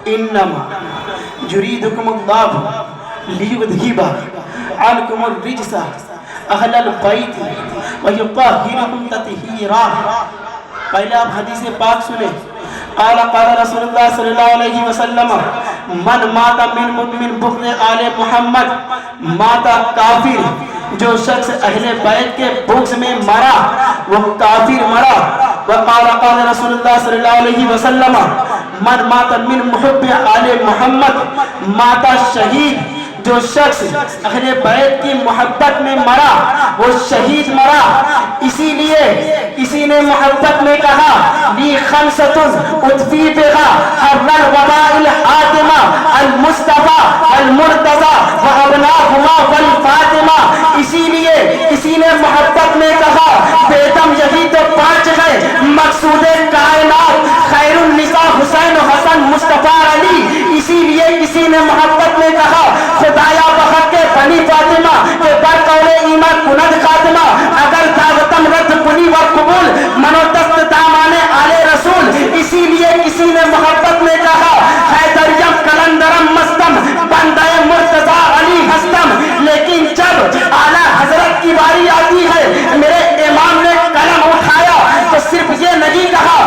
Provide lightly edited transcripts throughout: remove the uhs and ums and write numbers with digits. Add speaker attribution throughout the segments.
Speaker 1: انما یریدکم اللہ لیذہب عنکم الرجس اہل البیت ویطہرکم تطہیرا۔ پہلے آپ حدیث پاک سنیں۔ قال رسول اللہ صلی اللہ علیہ وسلم من مات من مدمن بغض آل محمد مات کافر، جو شخص اہل بیت کے بغض میں مرا وہ کافر مرا۔ وقال رسول اللہ صلی اللہ علیہ وسلم من مات من محب آل محمد مات شہید، جو شخص اہل بیت کی محبت میں مرا وہ شہید مرا۔ اسی لیے کسی نے محبت میں کہا لی خمسۃ اطفی بہا حر الوباء الحاتمہ المصطفیٰ المرتضیٰ وابناہما والفاطمہ۔ اسی لیے کسی نے محبت میں کہا بیدم یہی تو 5 ہے، مقصود کائنات خیر النساء حسین حسن مصطفیٰ علی۔ اسی لیے کسی نے محبت میں کہا خدایا بحق کے بنی فاطمہ کے بر قول ایمان کند خاتمہ، اگر دعوتم رد کنی و قبول منو دست دامان آل رسول۔ اسی لیے کسی نے محبت میں کہا حیدریم کلندرم مستم بندہ مرتضی علی ہستم۔ لیکن جب اعلیٰ حضرت کی باری آتی ہے میرے امام نے قلم اٹھایا تو صرف یہ نہیں کہا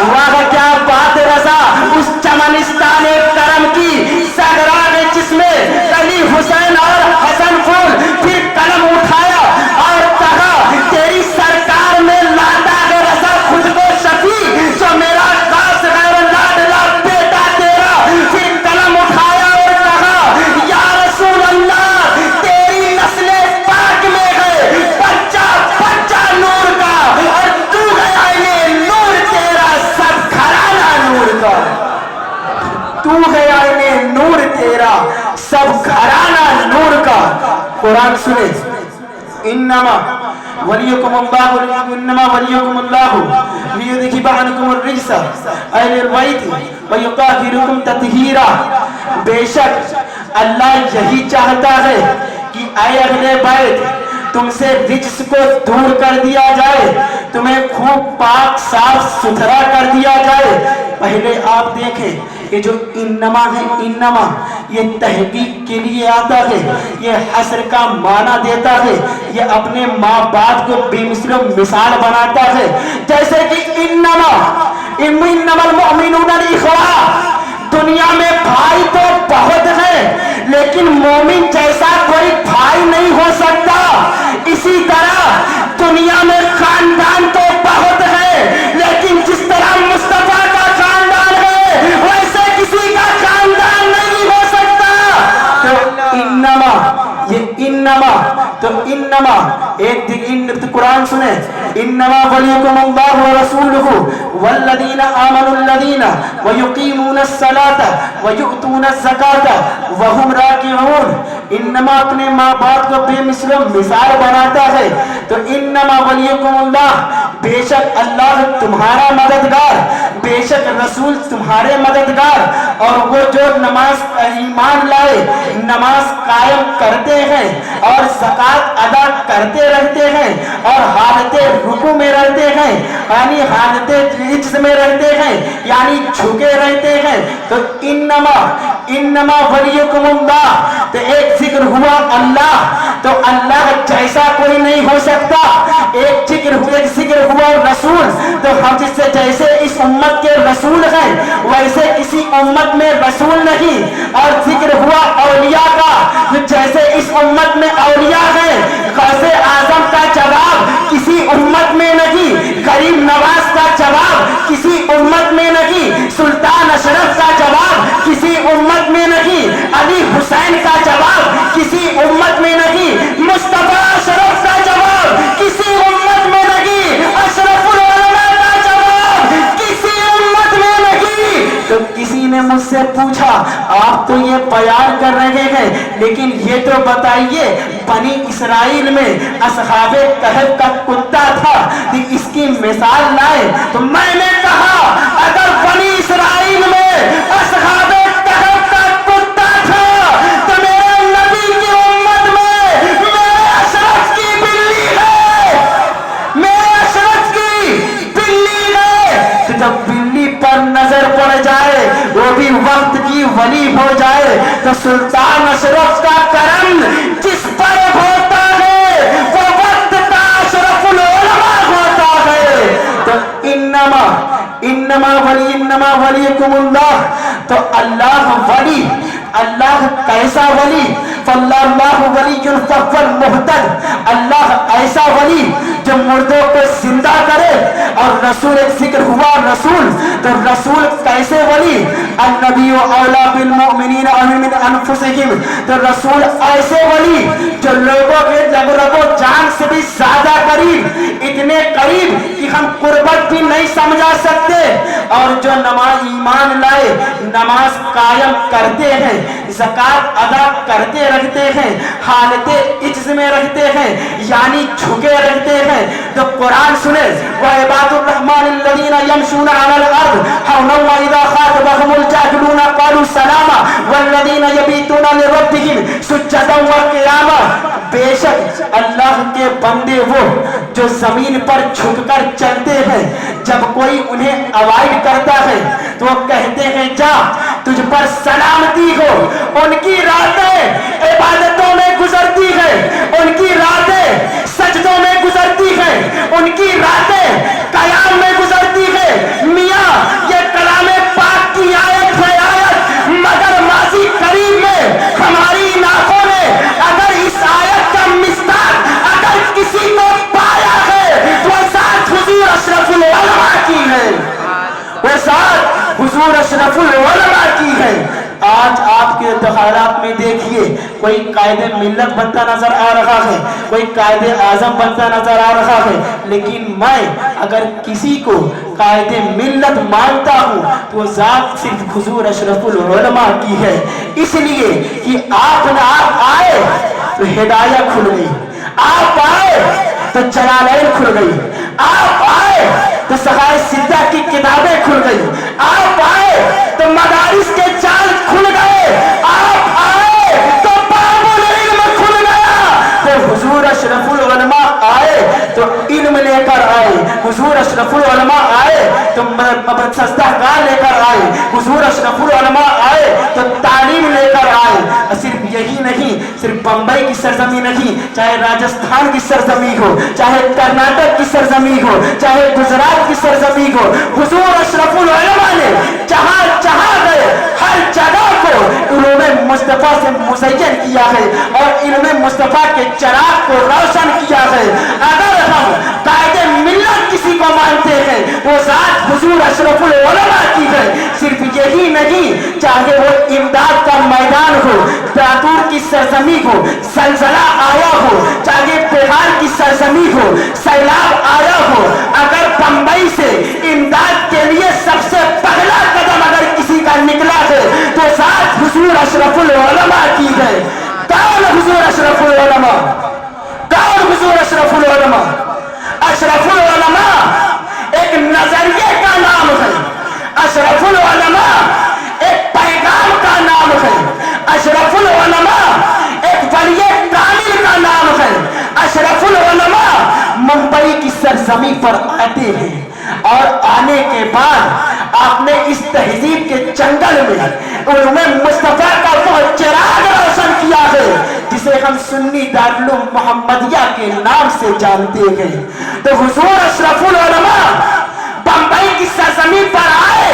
Speaker 1: واہ کیا بات رضا اس چمنستان کرم کی سگراغ جس میں علی حسین اور حسن پھول۔ پھر قلم اٹھایا اور کہا تیری سرکار میں لاتا ہے رضا خود کو شفیع، جو میرا خاص غیر لاڈلا بیٹا تیرا۔ پھر قلم اٹھایا اور کہا یا رسول اللہ تیری نسل پاک میں ہے بچہ بچہ نور کا، اور تو ہے آئین نور تیرا سب گھرانہ نور کا۔ تو ہے آئین نور تیرا سب گھرانہ نور کا۔ قرآن سنے انما ولیکم اللہ لیذہب عنکم الرجس اہل البیت ویطہرکم تطہیرا۔ بے شک اللہ یہی چاہتا ہے کہ اے اہل بیت تم سے رجس کو دور کر دیا جائے، تمہیں خوب پاک صاف ستھرا کر دیا جائے۔ پہلے آپ دیکھیں کہ جو انما ہے انما یہ تحقیق کے لیے آتا ہے، یہ حصر کا معنی دیتا ہے، یہ اپنے ماں باپ کو بے مثل مثال بناتا ہے۔ جیسے کہ انما المؤمنون الاخوہ، دنیا میں بھائی تو بہت ہیں لیکن مومن جیسا کوئی بھائی نہیں ہو سکتا۔ اسی طرح دنیا میں خاندان تو بہت ہے لیکن جس طرح مصطفیٰ کا خاندان ہے ویسے کسی کا خاندان نہیں ہو سکتا۔ تو انما یہ انما تو انما ایک قرآن سنیں انما ولیکم اللہ ورسولہ والذین آمنوا الذین ویقیمون الصلاة ویؤتون الزکاة وہم راکعون۔ انما اپنے ماں باپ کو بے مثل مثال بناتا ہے۔ تو انما ولیکم اللہ بے شک اللہ تمہارا مددگار، بے شک رسول تمہارے مددگار، اور وہ جو نماز ایمان لائے نماز قائم کرتے ہیں اور زکوٰۃ ادا کرتے رہتے ہیں اور حالت رکوع میں رہتے ہیں یعنی حالت عجز میں رہتے ہیں یعنی جھکے رہتے ہیں۔ تو انما ولیکم اللہ، تو ایک ذکر ہوا اللہ، تو اللہ جیسا کوئی نہیں ہو سکتا۔ ایک ذکر ہوا رسول، تو ہم جس سے جیسے اس امت کے رسول ہیں ویسے کسی امت میں رسول نہیں۔ اور ذکر ہوا اولیاء کا، جیسے اس امت میں اولیاء ہیں، غوث اعظم کا جواب کسی امت میں نہیں، غریب نواز کا جواب کسی امت میں نہیں، سلطان اشرف کا جواب کسی امت میں نہیں، علی حسین کا جواب کسی امت میں نہیں، مصطفیٰ اشرف کا جواب کسی امت میں نہیں، اشرف العلماء کا جواب کسی امت میں نہیں۔ تو کسی نے مجھ سے پوچھا آپ تو یہ بیان کر رہے ہیں لیکن یہ تو بتائیے بنی اسرائیل میں اصحاب کہف کا کتا تھا، اس کی مثال لائے۔ تو میں نے کہا اگر بنی اسرائیل میں اصحاب کہف کا کتا تھا تو میرے نبی کی امت میں میرے اشرف کی بلی ہے، میرے اشرف کی بلی ہے۔ تو جب بلی پر نظر پڑ جائے وہ بھی कोई वक्त की वली हो जाए तो सुल्तान अशरफ का करम जिस पर होता है वो वक्त का अशरफुल उलमा होता है। तो इन्नमा वलीकुमुल्लाह, तो अल्लाह वली, अल्लाह कैसा वली, फल्लाहु वलियुल फव्वल मुहतद, अल्लाह ऐसा वली जो मुर्दों को जिंदा करे। और रसूल एक जिक्र हुआ रसूल, तो रसूल कैसे वली, अन्नबी औला बिल मुमिनीना मिन अनफुसिहिम, तो रसूल ऐसे वली जो लोगों के रगो जान से भी ज्यादा करीब, इतने करीब कि हम कुर्बत भी नहीं समझा सकते। और जो नमाज ईमान लाए, नमाज कायम करते हैं, ज़कात अदा करते रहते हैं, हालते इज्ज़ में रहते हैं, यानी झुके रहते हैं। तो कुरान सुने, व इबादुर रहमानिल्लज़ीना यमशूना अलल अर्द हौनन व इज़ा खातबहुमुल जाहिलूना क़ालू सलामा वल्लज़ीना यबीतूना लिरब्बिहिम सुज्जदन व क़ियामा। बेशक अल्लाह के बंदे वो जो जमीन पर झुककर चलते हैं, जब कोई उन्हें अवॉइड करता है तो वो कहते हैं जा तुझ पर सलामती हो। उनकी रातें इबादतों में गुजरती है, उनकी रातें सजदों में गुजरती है, उनकी रातें कयाम में गुजरती है। मियाँ ये कलामे पाक की आयत है आयत, मगर माजी करीब में हमारी नाकों ने अगर इस आयत का मिस्ताक अगर किसी को पाया है तो साथ हुजूर अशरफुल उलमा की है, वो साथ हुजूर अशरफुल उलमा की है। आज आपके दखारात में देखिए कोई कायदे मिल्लत बनता नजर आ रहा है, कोई कायदे आजम बनता नजर आ रहा है, लेकिन मैं अगर किसी को कायदे मिल्लत मानता हूँ तो जात सिर्फ हुजूर अशरफुल उलमा की है। इसलिए कि आप न आप आए तो हिदायत खुल गई, आप आए तो जलालैन खुल गई, आप आए तो सगाए सिद्धा की किताबें खुल गई, आप आए तो मदारिस के चाल खुल गए, आप आए तो बाबुल इल्म खुल गया। तो हुजूर अशरफुल उलमा आए तो इल्म लेकर आए, हुजूर अशरफुल उलमा आए तो मदरसा लेकर आए, हुजूर अशरफुल उलमा आए तो तालीम लेकर आए। सिर्फ यही नहीं, सिर्फ बंबई की सरजमी नहीं, चाहे राजस्थान की सरजमी हो, चाहे कर्नाटक की सरजमी हो, चाहे गुजरात की सरजमी हो, हुजूर अशरफुल उलमा ने जहां जहां गए हर जगह को इल्मे मुस्तफा से मुज़य्यन किया है और इल्मे मुस्तफा के चिराग को रोशन किया है। अगर हम कायदे मिल्लत किसी को मानते हैं वो जात हुजूर अशरफुल उलमा की है। सिर्फ यही नहीं, चाहे वो इमदाद का मैदान हो, दातूर की सरजमी हो, जलजला आया हो, चाहे बिहार की सरजमी हो, सैलाब आया हो, अगर बंबई से इमदाद के लिए सबसे पहला कदम अगर किसी का निकला है तो साथ हुजूर अशरफुल उलमा की है। कौन हुजूर अशरफुल उलमा, कौन हुजूर अशरफुल उलमा? अशरफुल उलमा एक नजरिए का नाम है, अशरफुल उलमा एक पैगाम का नाम है, अशरफुल उलमा एक वलिये कामिल का नाम है। अशरफुल उलमा मुंबई की सरजमी पर आते हैं और आने के बाद आपने इस तहजीब के जंगल में उलूम मुस्तफा का वो चिराग रोशन किया है जिसे हम सुन्नी दारुल मोहम्मदिया के नाम से जानते हैं। तो हुजूर अशरफुल उलमा बंबई की सरजमी पर आए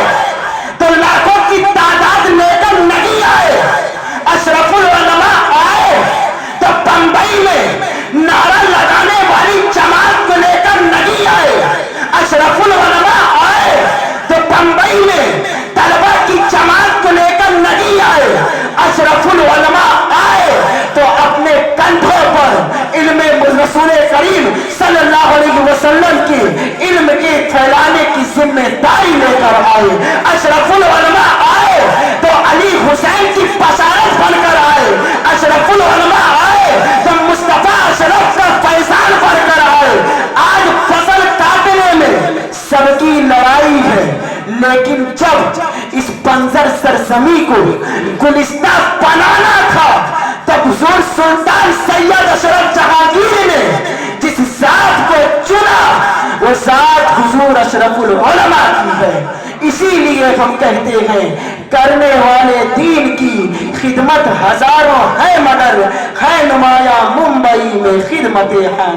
Speaker 1: तो लाखों की तादाद लेकर नहीं आए। अशरफुल उलमा आए तो बंबई में नारा लगाने वाली जमात को लेकर नहीं आए। अशरफुल उलमा आए तो बंबई में तलबा की जमात को लेकर नहीं आए। अशरफुल उलमा आए तो अपने कंधों पर इल्मे रसूल करीम सल्लल्लाहु अलैहि वसल्लम की इल्म के फैलाने की जिम्मेदारी लेकर आए। अशरफुल उलमा आए तो अली हुसैन की बशारत बनकर आए। अशरफुल उलमा आए तो मुस्तफा अशरफ का फैजान बनकर आए। आज फसल काटने में सबकी लड़ाई है, लेकिन जब इस बंजर सरजमी को गुलिस्तां बनाना था तब हुजूर सुल्तान सैयद अशरफ जहांगीर ने जिस जात को चुना वो जात हुजूर अशरफुल उलमा की है। इसीलिए हम कहते हैं کرنے والے دین کی خدمت ہزاروں ہے مگر ہے نمایاں ممبئی میں خدمت ہے